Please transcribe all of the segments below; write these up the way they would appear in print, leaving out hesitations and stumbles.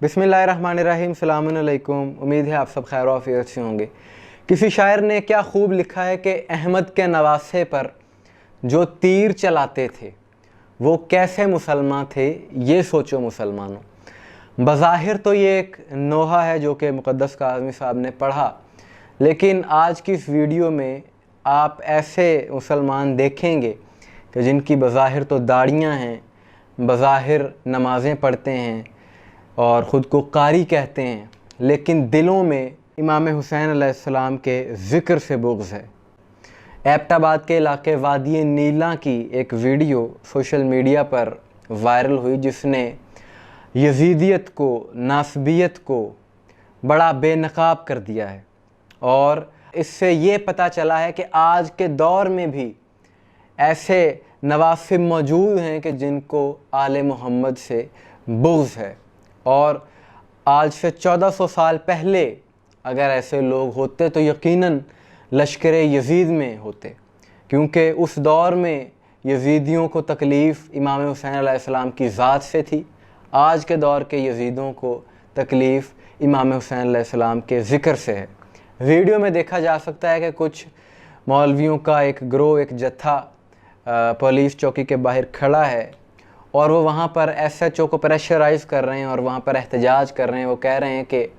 बिस्मिल्लाहिर्रहमानिर्रहीम, सलामुन अलैकुम। उम्मीद है आप सब खैर और आफियत से होंगे। किसी शायर ने क्या खूब लिखा है कि अहमद के नवासे पर जो तीर चलाते थे वो कैसे मुसलमान थे, ये सोचो मुसलमानों। बज़ाहिर तो ये एक नोहा है जो कि मुक़द्दस काज़मी साहब ने पढ़ा, लेकिन आज की इस वीडियो में आप ऐसे मुसलमान देखेंगे कि जिनकी बज़ाहिर तो दाढ़ियाँ हैं, बज़ाहिर नमाज़ें पढ़ते हैं और ख़ुद को कारी कहते हैं, लेकिन दिलों में इमाम हुसैन अलैहिस्सलाम के ज़िक्र से बुग़्ज़ है। एबटाबाद के इलाके वादी नीला की एक वीडियो सोशल मीडिया पर वायरल हुई जिसने यजीदियत को, नासबियत को बड़ा बेनकाब कर दिया है। और इससे ये पता चला है कि आज के दौर में भी ऐसे नवासिब मौजूद हैं कि जिनको आले मोहम्मद से बुग़्ज़ है। और आज से 1400 साल पहले अगर ऐसे लोग होते तो यकीनन लश्कर यजीद में होते, क्योंकि उस दौर में यजीदियों को तकलीफ़ इमाम हुसैन अलैहिस्सलाम की ज़ात से थी। आज के दौर के यजीदों को तकलीफ़ इमाम हुसैन अलैहिस्सलाम के ज़िक्र से है। वीडियो में देखा जा सकता है कि कुछ मौलवियों का एक ग्रोह, एक जत्था पुलिस चौकी के बाहर खड़ा है और वो वहाँ पर SHO को प्रेशराइज़ कर रहे हैं और वहाँ पर एहतजाज कर रहे हैं। वो कह रहे हैं कि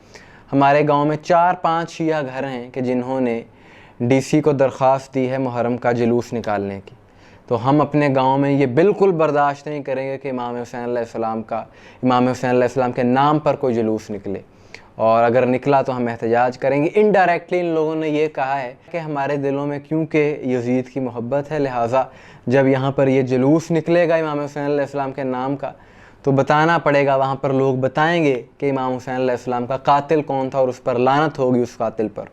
हमारे गांव में 4-5 शिया घर हैं कि जिन्होंने DC को दरख्वास्त दी है मुहर्रम का जुलूस निकालने की, तो हम अपने गांव में ये बिल्कुल बर्दाश्त नहीं करेंगे कि इमाम हुसैन अलैहिस्सलाम के नाम पर कोई जुलूस निकले, और अगर निकला तो हम एहतजाज करेंगे। इनडायरेक्टली इन लोगों ने ये कहा है कि हमारे दिलों में क्योंकि यजीद की मोहब्बत है, लिहाजा जब यहाँ पर ये जुलूस निकलेगा इमाम हुसैन अलैहिस्सलाम के नाम का तो बताना पड़ेगा, वहाँ पर लोग बताएंगे कि इमाम हुसैन अलैहिस्सलाम का कातिल कौन था और उस पर लानत होगी उस कातिल पर,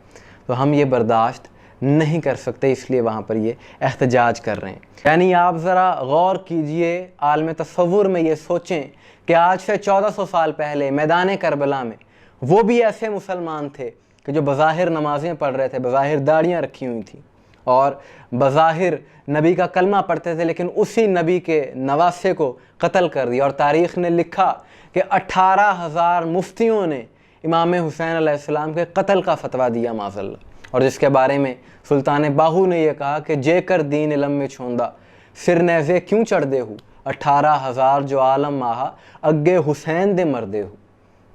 तो हम ये बर्दाश्त नहीं कर सकते, इसलिए वहाँ पर ये एहतजाज कर रहे हैं। यानी आप ज़रा गौर कीजिए, आलम तसव्वुर में ये सोचें कि आज से 1400 साल पहले मैदान करबला में वो भी ऐसे मुसलमान थे कि जो बज़ाहिर नमाज़ें पढ़ रहे थे, बज़ाहिर दाढ़ियाँ रखी हुई थी और बज़ाहिर नबी का कलमा पढ़ते थे, लेकिन उसी नबी के नवासे को कत्ल कर दिया। और तारीख़ ने लिखा कि 18,000 मुफ्तियों ने इमाम हुसैन अलैहिस्सलाम के कत्ल का फतवा दिया माज़अल्लाह, और जिसके बारे में सुल्तान बाहू ने यह कहा कि जेकर दीन इलम में छोंदा सिर नेज़े क्यों चढ़ दे हूँ, 18,000 जो आलम माहा अग्गे हुसैन दे मरदे हूँ।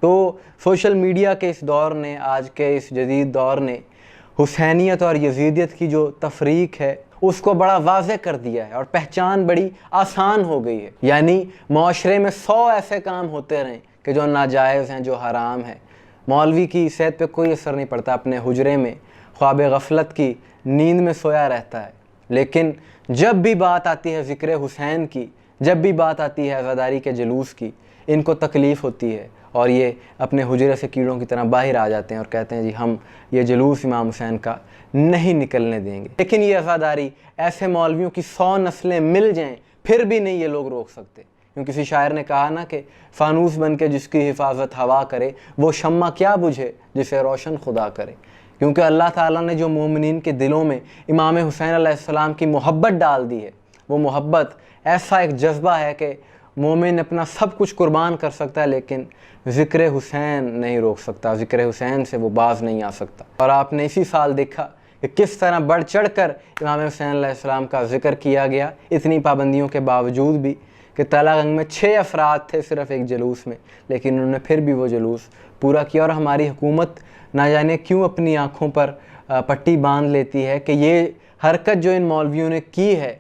तो सोशल मीडिया के इस दौर ने, आज के इस जदीद दौर ने हुसैनियत और यजीदियत की जो तफरीक है उसको बड़ा वाज़ेह कर दिया है और पहचान बड़ी आसान हो गई है। यानी माशरे में 100 ऐसे काम होते रहें कि जो नाजायज़ हैं, जो हराम है, मौलवी की सेहत पे कोई असर नहीं पड़ता, अपने हुजरे में ख्वाब गफलत की नींद में सोया रहता है। लेकिन जब भी बात आती है ज़िक्र हुसैन की, जब भी बात आती है अज़ादारी के जुलूस की, इनको तकलीफ़ होती है और ये अपने हुजरे से कीड़ों की तरह बाहर आ जाते हैं और कहते हैं जी हम ये जुलूस इमाम हुसैन का नहीं निकलने देंगे। लेकिन ये अज़ादारी ऐसे मौलवियों की 100 नस्लें मिल जाएं फिर भी नहीं ये लोग रोक सकते, क्योंकि किसी शायर ने कहा ना कि फ़ानूस बन के जिसकी हिफाजत हवा करे वो शम्मा क्या बुझे जिसे रोशन खुदा करे। क्योंकि अल्लाह ताला ने जो मोमिनीन के दिलों में इमाम हुसैन अलैहिस्सलाम की मोहब्बत डाल दी है, वो मोहब्बत ऐसा एक जज्बा है कि मोमिन अपना सब कुछ कुर्बान कर सकता है, लेकिन ज़िक्र हुसैन नहीं रोक सकता, ज़िक्र हुसैन से वो बाज़ नहीं आ सकता। और आपने इसी साल देखा कि किस तरह बढ़ चढ़ कर इमाम हुसैन अलैहिस्सलाम का ज़िक्र किया गया, इतनी पाबंदियों के बावजूद भी, कि तलागंग में 6 अफराद थे सिर्फ़ एक जुलूस में, लेकिन उन्होंने फिर भी वो जुलूस पूरा किया। और हमारी हुकूमत ना जाने क्यों अपनी आँखों पर पट्टी बांध लेती है कि ये हरकत जो इन मौलवियों ने की है,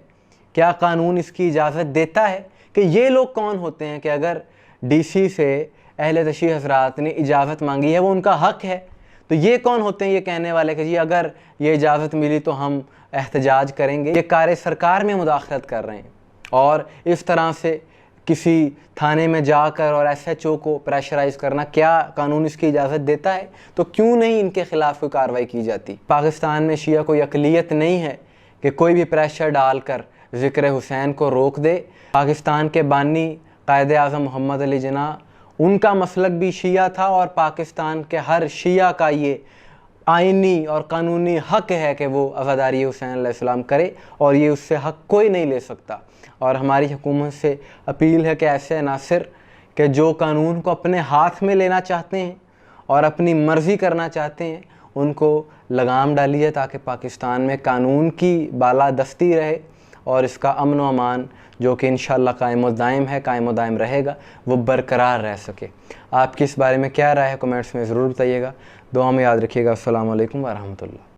क्या कानून इसकी इजाज़त देता है? कि ये लोग कौन होते हैं कि अगर DC से अहले तशरीह हज़रात ने इजाज़त मांगी है, वो उनका हक़ है, तो ये कौन होते हैं ये कहने वाले कि जी अगर ये इजाज़त मिली तो हम एहतजाज करेंगे। ये कार सरकार में मुदाखलत कर रहे हैं और इस तरह से किसी थाने में जाकर और SHO को प्रेशराइज़ करना, क्या कानून इसकी इजाज़त देता है? तो क्यों नहीं इनके ख़िलाफ़ कोई कार्रवाई की जाती? पाकिस्तान में शिया कोई अक़लियत नहीं है कि कोई भी प्रेशर डालकर ज़िक्र हुसैन को रोक दे। पाकिस्तान के बानी कायदे आज़म मोहम्मद अली जिन्ना, उनका मसलक भी शिया था और पाकिस्तान के हर शिया का ये आइनी और कानूनी हक़ है कि वो अज़ादारी हुसैन अलैहिस्सलाम करे और ये उससे हक़ कोई नहीं ले सकता। और हमारी हुकूमत से अपील है कि ऐसे अनासर کہ جو قانون کو اپنے ہاتھ میں لینا چاہتے ہیں اور اپنی مرضی کرنا چاہتے ہیں ان کو لگام ڈالیے تاکہ پاکستان میں قانون کی بالادستی رہے اور اس کا امن و امان جو کہ انشاءاللہ قائم و دائم ہے، قائم و دائم رہے گا، وہ برقرار رہ سکے۔ آپ کی اس بارے میں کیا رائے ہے کمنٹس میں ضرور بتائیے گا۔ دعا میں یاد رکھیے گا۔ السلام علیکم ورحمۃ اللہ۔